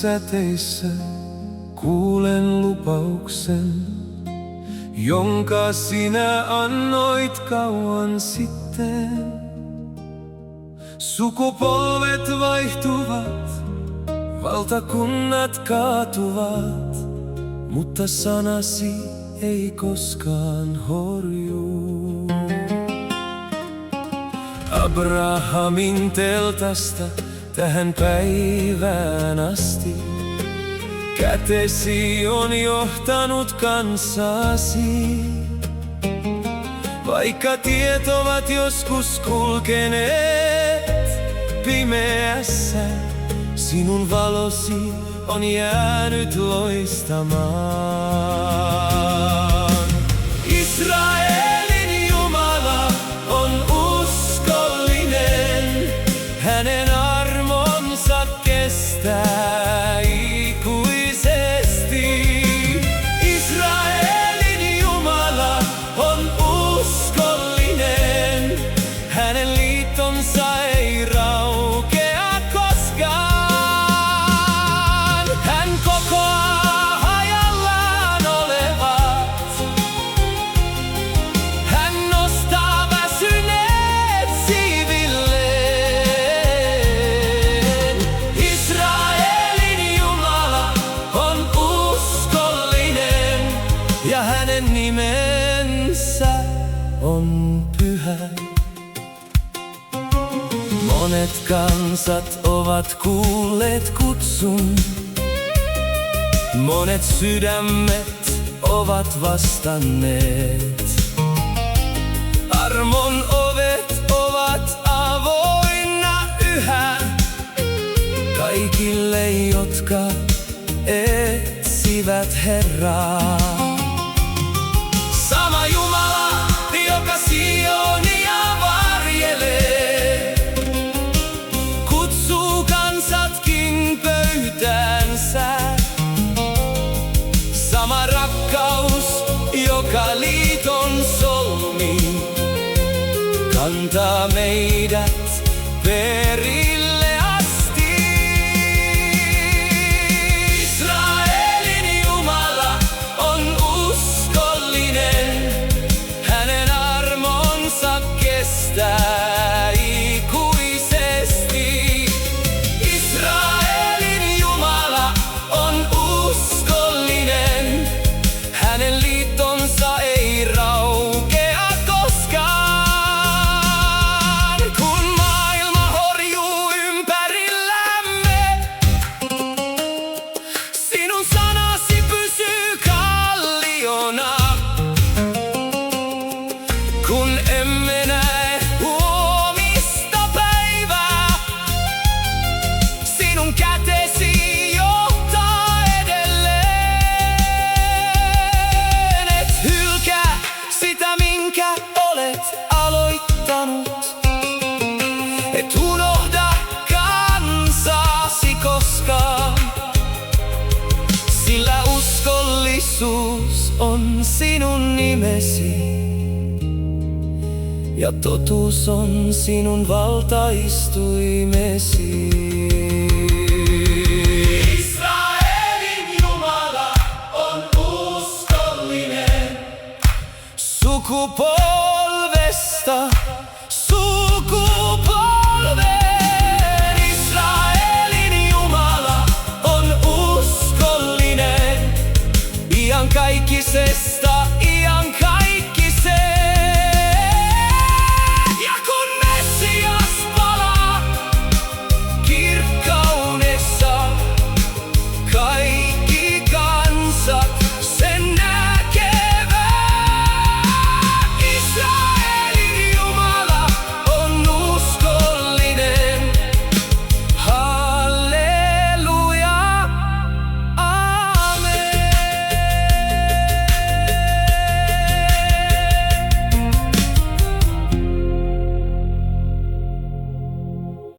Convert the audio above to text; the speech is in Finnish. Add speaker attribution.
Speaker 1: säteissä kuulen lupauksen, jonka sinä annoit kauan sitten. Sukupolvet vaihtuvat, valtakunnat kaatuvat, mutta sanasi ei koskaan horjuu. Abrahamin teltasta tähän päivään asti kätesi on johtanut kansasi. Vaikka tiet ovat joskus kulkeneet pimeässä, sinun valosi on jäänyt loistamaan. Israelin Jumala on uskollinen, hänen armonsa kestää ikuisesti. Israelin Jumala on uskollinen, hänen liittonsa ei raukea koskaan. Hän kokoaa hajallaan olevat, hän nostaa väsyneet siivilleen. Israelin Jumala on uskollinen ja hänen nimensä on pyhä. Monet kansat ovat kuulleet kutsun, monet sydämet ovat vastanneet. Armon ovet ovat avoinna yhä kaikille, jotka etsivät Herraa. Sama Jumala, joka Sionia varjelee, kutsuu kansatkin pöytäänsä. Sama rakkaus, joka liiton solmi, kantaa meidät perille asti. Israelin Jumala on uskollinen, hänen armonsa kestää ikuisesti. Israelin Jumala on uskollinen, hänen liittonsa ei raukea koskaan. Kun maailma horjuu ympärillämme, sinun sanasi pysyy kalliona. Kun emme näe huomista päivää, sinun kätesi johtaa edelleen. Et hylkää sitä, minkä olet aloittanut. Et unohda kansasi koskaan, sillä uskollisuus on sinun nimesi ja totuus on sinun valtaistuimesi.